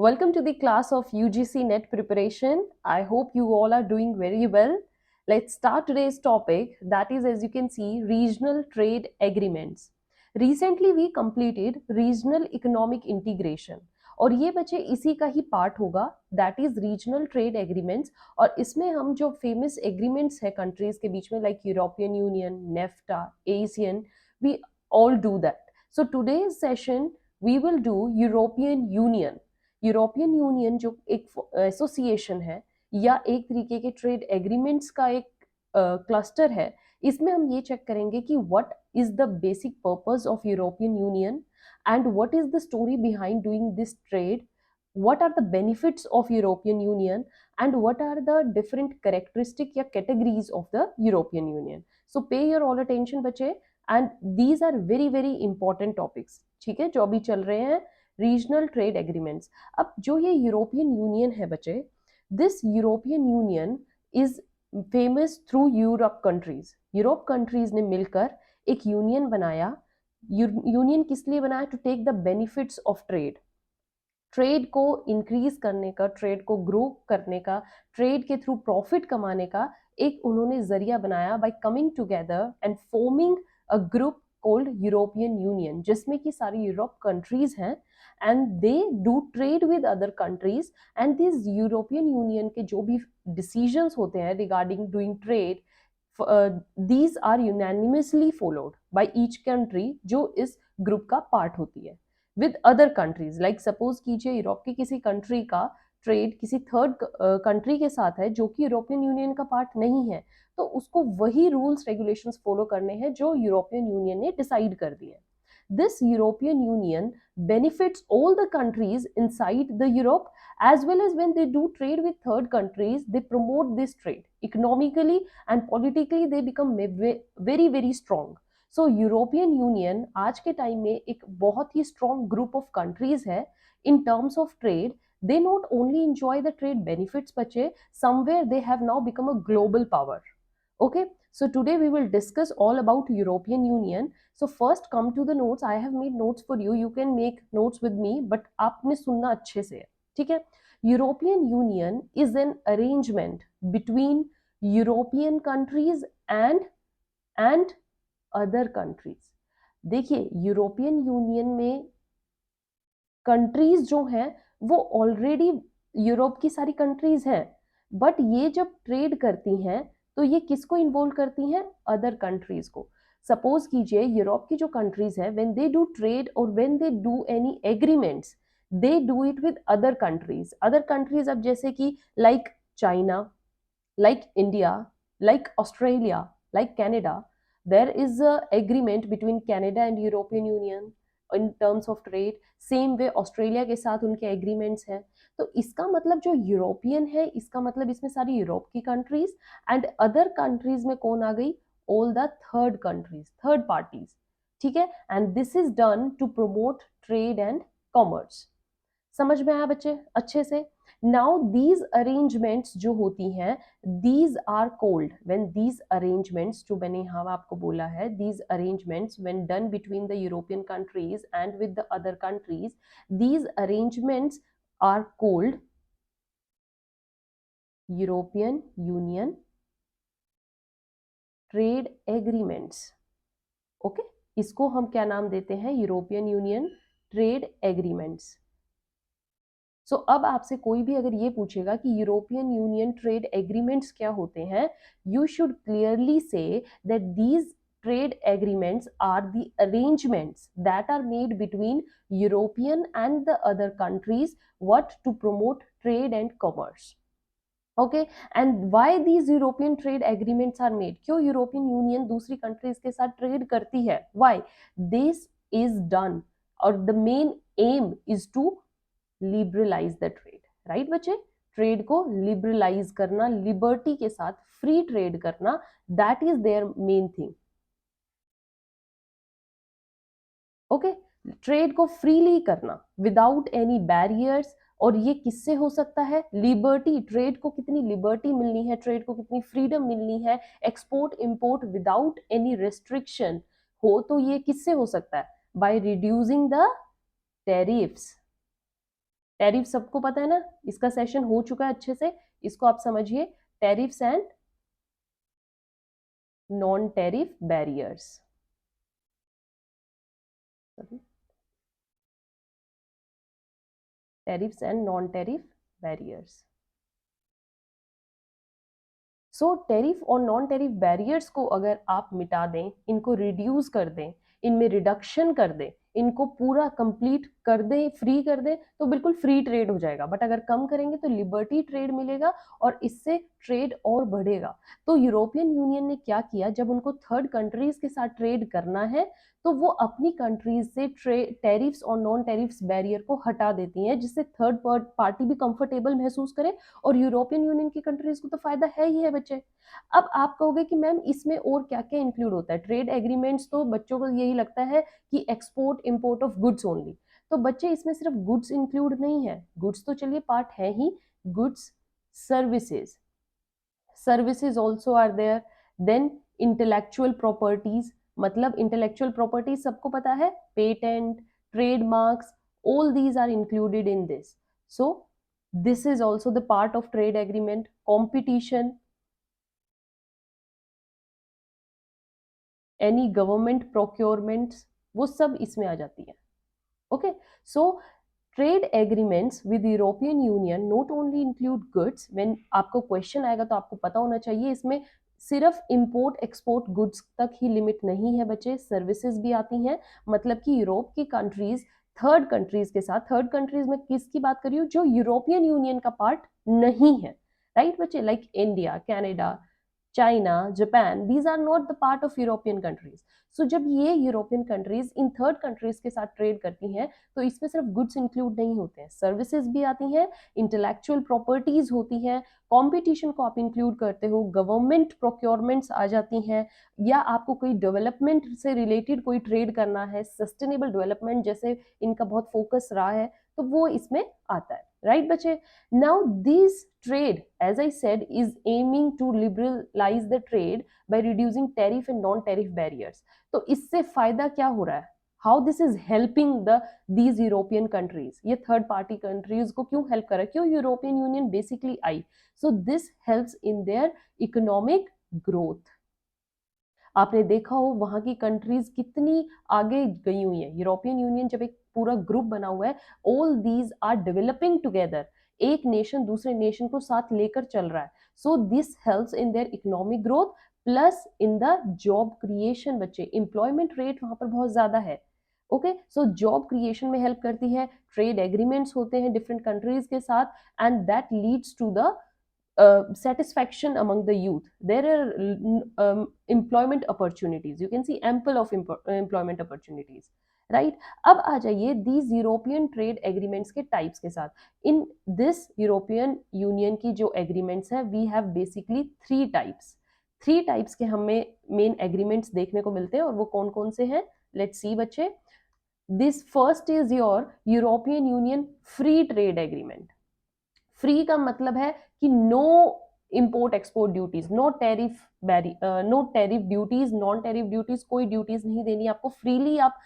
Welcome to the class of UGC NET preparation. I hope you all are doing very well. Let's start today's topic, that is, as you can see, regional trade agreements. Recently we completed regional economic integration और ये बच्चे इसी का ही part होगा, that is regional trade agreements. और इसमें हम जो फेमस एग्रीमेंट्स है कंट्रीज के बीच में like European Union, NAFTA, ASEAN, we all do that. So today's session we will do European Union. European Union जो एक एसोसिएशन है या एक तरीके के ट्रेड एग्रीमेंट्स का एक क्लस्टर है, इसमें हम ये चेक करेंगे कि what is the basic purpose of European union and what is the story behind doing this trade, what are the benefits of European Union, and what are the different characteristic या categories of the European Union. So pay your all attention बच्चे, and these are very very important topics, ठीक है, जो अभी चल रहे हैं regional trade agreements. अब जो ये यूरोपियन यूनियन है बच्चे, this European Union is famous through Europe countries. Europe countries ने मिलकर एक यूनियन बनाया। यूनियन किस लिए बनाया? To take the benefits of trade, trade को इंक्रीज करने का, ट्रेड को ग्रो करने का, ट्रेड के थ्रू प्रॉफिट कमाने का एक उन्होंने जरिया बनाया bye coming together and forming a group cold European union, जिसमें कि सारी यूरोप कंट्रीज हैं and they do trade with other countries. And this European union के जो भी डिसीजंस होते हैं regarding doing trade, these are unanimously followed by each country जो इस ग्रुप का पार्ट होती है with other countries। like suppose कीजिए यूरोप की किसी कंट्री का ट्रेड किसी थर्ड कंट्री के साथ है जो कि यूरोपियन यूनियन का पार्ट नहीं है, तो उसको वही रूल्स रेगुलेशंस फॉलो करने हैं जो यूरोपियन यूनियन ने डिसाइड कर दिए। This European Union benefits all the countries inside the Europe, as well as when they do trade with third countries, they promote this trade economically and politically, they become very very strong. So European Union आज के time में एक बहुत ही strong group of countries है in terms of trade. They not only enjoy the trade benefits, बच्चे, somewhere they have now become a global power. Okay, so today we will discuss all about European Union. So first come to the notes. I have made notes for you. You can make notes with me, but आपने सुनना अच्छे से, ठीक है? European Union is an arrangement between European countries and other countries. देखिए, European union में countries जो हैं वो ऑलरेडी यूरोप की सारी कंट्रीज हैं, बट ये जब ट्रेड करती हैं तो ये किसको इन्वॉल्व करती हैं? अदर कंट्रीज को। सपोज कीजिए यूरोप की जो कंट्रीज हैं, व्हेन दे डू ट्रेड और when they do any agreements, they do it with other countries. Other countries अब जैसे कि like China, like India, like Australia, like Canada, there is a agreement between Canada and European Union in terms of trade. Same way Australia के साथ उनके agreements हैं। तो इसका मतलब जो यूरोपियन है, इसका मतलब इसमें सारी यूरोप की कंट्रीज एंड अदर कंट्रीज में कौन आ गई? All the third countries, third parties, ठीक है। And this is done to promote trade and commerce. समझ में आया बच्चे अच्छे से? नाउ दीज अरेंजमेंट्स जो होती हैं, these are called, when these arrangements, जो मैंने यहाँ आपको बोला है, these arrangements when done between the European countries and with the other countries, these arrangements are called European Union trade agreements. Okay, इसको हम क्या नाम देते हैं? European Union trade agreements. So अब आपसे कोई भी अगर ये पूछेगा कि यूरोपियन यूनियन ट्रेड एग्रीमेंट्स क्या होते हैं, you should clearly say that these trade agreements are the arrangements that are made between European and the other countries, what, to promote trade and commerce. Okay, and why these European trade agreements are made? क्यों European union दूसरी countries के साथ trade करती है? Why? This is done, और the main aim is to liberalise the trade, right बच्चे? Trade को liberalise करना, लिबर्टी के साथ फ्री ट्रेड करना, that is their main thing. Okay, trade को फ्रीली करना विदाउट एनी बैरियर्स। और ये किससे हो सकता है? लिबर्टी, ट्रेड को कितनी लिबर्टी मिलनी है, ट्रेड को कितनी फ्रीडम मिलनी है, export import without any restriction हो, तो ये किससे हो सकता है? By reducing the tariffs. Tariff सबको पता है ना, इसका सेशन हो चुका है अच्छे से, इसको आप समझिए, tariffs and non tariff barriers. Tariffs and non tariff barriers. So tariff और नॉन टैरिफ बैरियर्स को अगर आप मिटा दें, इनको रिड्यूस कर दें, इनमें रिडक्शन कर दें, इनको पूरा कंप्लीट कर दें, फ्री कर दें, तो बिल्कुल फ्री ट्रेड हो जाएगा। बट अगर कम करेंगे तो लिबर्टी ट्रेड मिलेगा और इससे ट्रेड और बढ़ेगा। तो यूरोपियन यूनियन ने क्या किया, जब उनको थर्ड कंट्रीज के साथ ट्रेड करना है तो वो अपनी कंट्रीज से टैरिफ्स और नॉन टैरिफ्स बैरियर को हटा देती हैं, जिससे थर्ड पार्टी भी कंफर्टेबल महसूस करे और यूरोपियन यूनियन की कंट्रीज को तो फायदा है ही है बच्चे। अब आप कहोगे कि मैम इसमें और क्या क्या इंक्लूड होता है, ट्रेड एग्रीमेंट्स तो बच्चों को यही लगता है कि export import of goods only. तो बच्चे इसमें सिर्फ गुड्स इंक्लूड नहीं है, गुड्स तो चलिए पार्ट है ही, goods, services, services also are there, then intellectual properties, मतलब इंटेलेक्चुअल प्रॉपर्टी सबको पता है, patent, trademarks, all these are included in this. So this is also the part of trade agreement. Competition, any government procurements, वो सब इसमें आ जाती है। Okay, so trade agreements with European union not only include goods, when आपको question आएगा तो आपको पता होना चाहिए इसमें सिर्फ इंपोर्ट एक्सपोर्ट गुड्स तक ही लिमिट नहीं है बच्चे, सर्विसेज भी आती हैं। मतलब कि यूरोप की कंट्रीज थर्ड कंट्रीज के साथ, थर्ड कंट्रीज में किसकी बात कर रही हूँ, जो यूरोपियन यूनियन का पार्ट नहीं है, राइट बच्चे, like India, Canada, China, Japan, these are not the part of European countries. So जब ये यूरोपियन कंट्रीज इन थर्ड कंट्रीज के साथ ट्रेड करती हैं तो इसमें सिर्फ गुड्स इंक्लूड नहीं होते हैं, सर्विसेज भी आती हैं, इंटेलेक्चुअल प्रॉपर्टीज होती हैं, कंपटीशन को आप इंक्लूड करते हो, गवर्नमेंट प्रोक्योरमेंट्स आ जाती हैं, या आपको कोई डेवलपमेंट से रिलेटेड कोई ट्रेड करना है, सस्टेनेबल डेवलपमेंट जैसे इनका बहुत फोकस रहा है, तो वो इसमें आता है, राइट बच्चे। Now this trade, as I said, is aiming to liberalize the trade by reducing tariff and non-tariff barriers. तो इससे फायदा क्या हो रहा है, how this is helping these European countries, ये थर्ड पार्टी कंट्रीज को क्यों हेल्प कर रहा है, क्यों European union basically I, so this helps in their economic growth. आपने देखा हो वहां की कंट्रीज कितनी आगे गई हुई है, यूरोपियन यूनियन जब एक पूरा ग्रुप बना हुआ है, all these are developing together, एक नेशन दूसरे नेशन को साथ लेकर चल रहा है, so this helps in their economic growth plus in the job creation. बच्चे एम्प्लॉयमेंट रेट वहां पर बहुत ज्यादा है, ओके, सो जॉब क्रिएशन में हेल्प करती है, ट्रेड एग्रीमेंट्स होते हैं डिफरेंट कंट्रीज के साथ, and that leads to the satisfaction among the youth. There are employment opportunities. You can see ample of employment opportunities. Right, अब आ जाइए दीज यूरोपियन ट्रेड एग्रीमेंट्स के टाइप्स के साथ। इन दिस यूरोपियन यूनियन की जो agreements है, we have basically three types के हमें मेन एग्रीमेंट्स देखने को मिलते हैं, और वो कौन कौन से हैं, लेट्स सी बच्चे। This first is your European Union free trade agreement. Free का मतलब है कि no import export duties, no tariff no tariff duties, non tariff duties, कोई ड्यूटीज नहीं देनी आपको, फ्रीली आप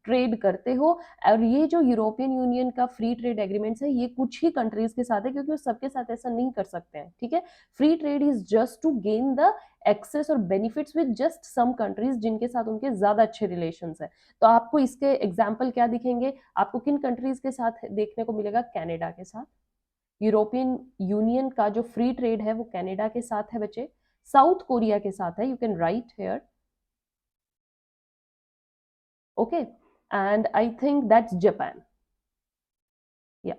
ट्रेड करते हो। और ये जो यूरोपियन यूनियन का फ्री ट्रेड एग्रीमेंट्स है, ये कुछ ही कंट्रीज के साथ है, क्योंकि वो सबके साथ ऐसा नहीं कर सकते हैं, ठीक है। Free trade is just to gain the access और benefits with just some countries जिनके साथ उनके ज्यादा अच्छे रिलेशंस है। तो आपको इसके एग्जाम्पल क्या दिखेंगे, आपको किन कंट्रीज के साथ देखने को मिलेगा, कनाडा के साथ, यूरोपियन यूनियन का जो फ्री ट्रेड है वो कनाडा के साथ है बच्चे, साउथ कोरिया के साथ है, you can write here, okay, and I think that's Japan, या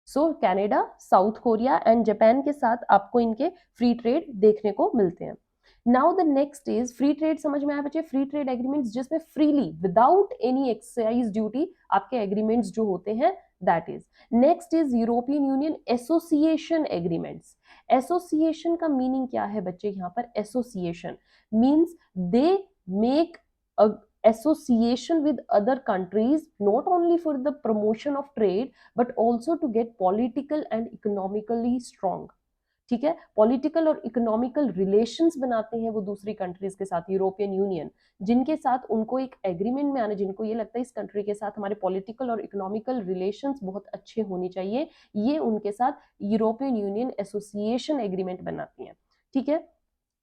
so Canada, South Korea and Japan के साथ आपको इनके फ्री ट्रेड देखने को मिलते हैं। Now the next is free trade, समझ में आया बच्चे, फ्री ट्रेड एग्रीमेंट्स जिसमें freely without any excise duty आपके एग्रीमेंट्स जो होते हैं, that is. Next is European union association agreements. Association का मीनिंग क्या है बच्चे, यहाँ पर association means they make association with other countries not only for the promotion of trade but also to get political and economically strong, ठीक है। Political और economical relations बनाते हैं वो दूसरी कंट्रीज के साथ, यूरोपियन यूनियन, जिनके साथ उनको एक एग्रीमेंट में आना, जिनको ये लगता है इस कंट्री के साथ हमारे पॉलिटिकल और इकोनॉमिकल रिलेशंस बहुत अच्छे होने चाहिए, ये उनके साथ यूरोपियन यूनियन एसोसिएशन एग्रीमेंट बनाती हैं, ठीक है।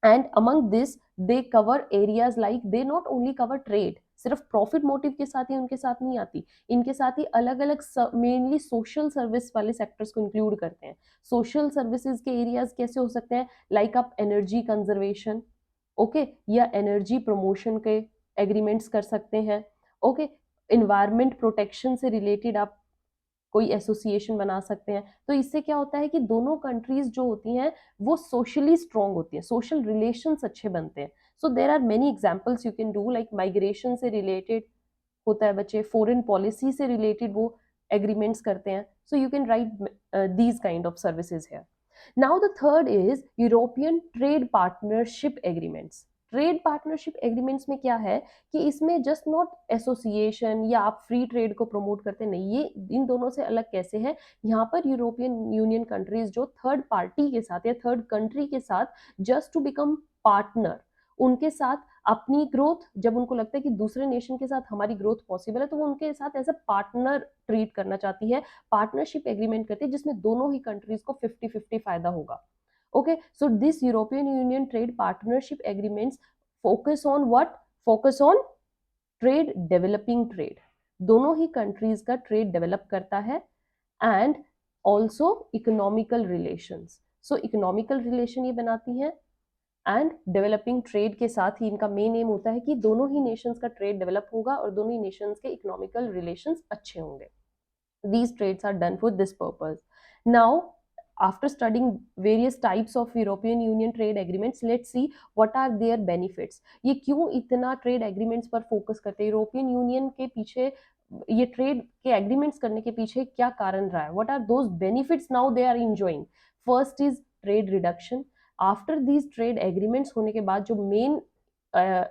And among this they cover areas like, they not only cover trade, सिर्फ प्रॉफिट मोटिव के साथ ही उनके साथ नहीं आती, इनके साथ ही अलग अलग मेनली सोशल सर्विस वाले सेक्टर्स को इंक्लूड करते हैं। सोशल सर्विसेज के एरियाज कैसे हो सकते हैं, लाइक आप एनर्जी कंजर्वेशन, ओके, या एनर्जी प्रमोशन के एग्रीमेंट्स कर सकते हैं, ओके। इन्वायरमेंट प्रोटेक्शन से रिलेटेड आप कोई एसोसिएशन बना सकते हैं। तो इससे क्या होता है कि दोनों कंट्रीज जो होती हैं वो सोशली स्ट्रांग होती हैं, सोशल रिलेशंस अच्छे बनते हैं। So there are many examples you can do, like migration से रिलेटेड होता है बच्चे, फॉरेन पॉलिसी से रिलेटेड वो एग्रीमेंट्स करते हैं। So you can write these kind of services here. Now the third is European trade partnership agreements. Trade partnership agreements में क्या है कि इसमें जस्ट नॉट एसोसिएशन या आप फ्री ट्रेड को प्रमोट करते नहीं, ये इन दोनों से अलग कैसे है, यहाँ पर यूरोपियन यूनियन कंट्रीज जो थर्ड पार्टी के साथ या थर्ड कंट्री के साथ जस्ट टू बिकम पार्टनर, उनके साथ अपनी ग्रोथ, जब उनको लगता है कि दूसरे नेशन के साथ हमारी ग्रोथ पॉसिबल है तो वो उनके साथ एज अ पार्टनर ट्रीट करना चाहती है, पार्टनरशिप एग्रीमेंट करती है जिसमें दोनों ही कंट्रीज को 50-50 फायदा होगा। Okay, so this European Union trade partnership agreements focus on what? Focus on trade, developing trade. दोनों ही countries का trade develop करता है and also economical relations. So economical relation ये बनाती हैं and developing trade के साथ ही इनका main aim होता है कि दोनों ही nations का trade develop होगा और दोनों ही nations के economical relations अच्छे होंगे. These trades are done for this purpose. Now, after studying various types of European Union trade agreements, let's see what are their benefits. ये क्यों इतना trade agreements पर focus करते हैं, यूरोपियन यूनियन के पीछे ये ट्रेड के एग्रीमेंट्स करने के पीछे क्या कारण रहा है, what are those benefits now they are enjoying. First is trade reduction. After these trade agreements होने के बाद जो मेन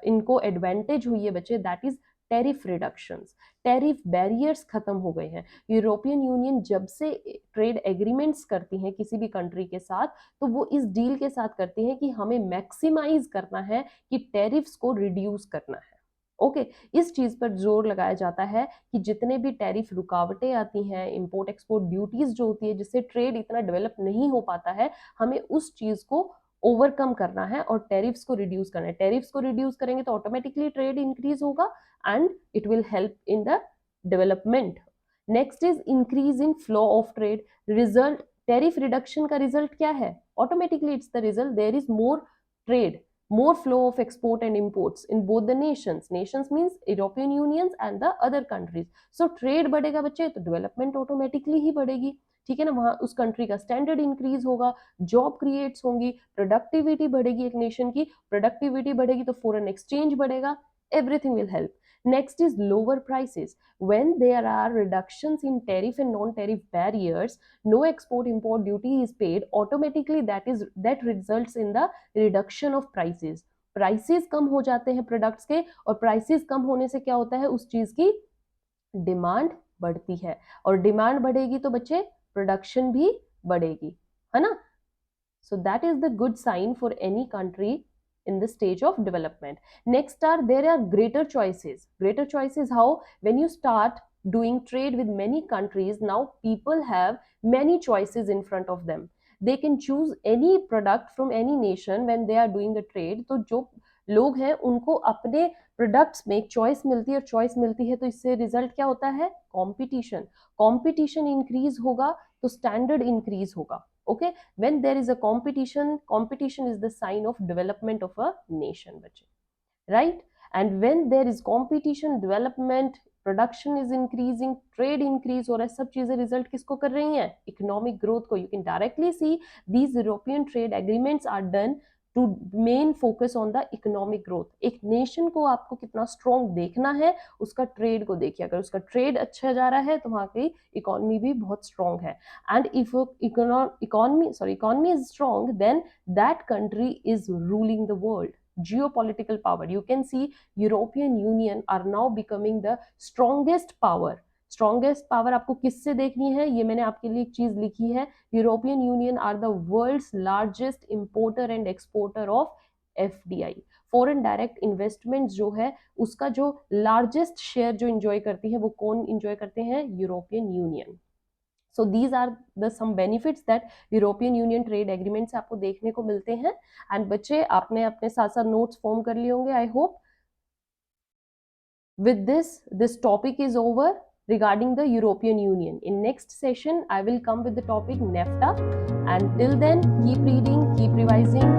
इनको एडवांटेज हुई है बच्चे, that is tariff reductions, tariff barriers खत्म हो गए हैं। यूरोपियन यूनियन जब से ट्रेड एग्रीमेंट्स करती हैं किसी भी कंट्री के साथ, तो वो इस डील के साथ करती हैं कि हमें मैक्सिमाइज करना है, कि टेरिफ्स को रिड्यूस करना है। ओके, इस चीज पर जोर लगाया जाता है कि जितने भी टैरिफ रुकावटें आती हैं, इंपोर्ट एक्सपोर्ट ड्यूटीज जो होती है जिससे ट्रेड इतना डेवलप नहीं हो पाता है, हमें उस चीज को ओवरकम करना है और टैरिफ्स को रिड्यूस करना है। टैरिफ्स को रिड्यूस करेंगे तो ऑटोमेटिकली ट्रेड इंक्रीज होगा and it will help in the development. Next is increase in flow of trade. Result, tariff reduction का रिजल्ट क्या है, automatically it's the result there is more trade, more flow of export and imports in both the nations means European unions and the other countries. So trade बढ़ेगा बच्चे तो development automatically ही बढ़ेगी, ठीक है ना। वहां उस कंट्री का स्टैंडर्ड इंक्रीज होगा, जॉब क्रिएट्स होंगी, प्रोडक्टिविटी बढ़ेगी, एक नेशन की प्रोडक्टिविटी बढ़ेगी तो फॉरेन एक्सचेंज बढ़ेगा, everything will help. Next is lower prices. When there are reductions in tariff and non-tariff barriers, no export import duty is paid, automatically that results in the reduction of prices. Prices कम हो जाते हैं products के, और prices कम होने से क्या होता है, उस चीज की डिमांड बढ़ती है, और डिमांड बढ़ेगी तो बच्चे प्रोडक्शन भी बढ़ेगी, है ना। So that is the good sign for any country in the stage of development. Next there are greater choices. Greater choices how? When you start doing trade with many countries, now people have many choices in front of them. They can choose any product from any nation when they are doing a trade. तो जो लोग हैं उनको अपने products में एक choice मिलती है, और चॉइस मिलती है तो इससे रिजल्ट क्या होता है, कंपटीशन। कंपटीशन इंक्रीज होगा तो स्टैंडर्ड इंक्रीज होगा। Okay, when there is a competition is the sign of development of a nation, बच्चे, right? And when there is competition, development, production is increasing, trade increase हो रहा है, सब चीजें result किसको कर रही हैं, इकोनॉमिक ग्रोथ को। You can directly see these European trade agreements are done to main focus on the economic growth. एक नेशन को आपको कितना स्ट्रॉन्ग देखना है, उसका ट्रेड को देखिए, अगर उसका ट्रेड अच्छा जा रहा है तो वहाँ की इकोनॉमी भी बहुत स्ट्रॉन्ग है, and if economy is strong, then that country is ruling the world. Geopolitical power, you can see European Union are now becoming the strongest power strongest power आपको किससे देखनी है, ये मैंने आपके लिए एक चीज लिखी है, European Union are the world's largest importer and exporter of FDI. Foreign direct investment जो है उसका जो लार्जेस्ट शेयर जो इंजॉय करती है वो कौन इंजॉय करते हैं, European Union. So these are the some benefits that European Union trade agreement से आपको देखने को मिलते हैं। एंड बच्चे आपने अपने साथ साथ नोट्स फॉर्म कर लिए होंगे, I hope. With this topic is over regarding the European Union. In next session, I will come with the topic NAFTA. And till then, keep reading, keep revising,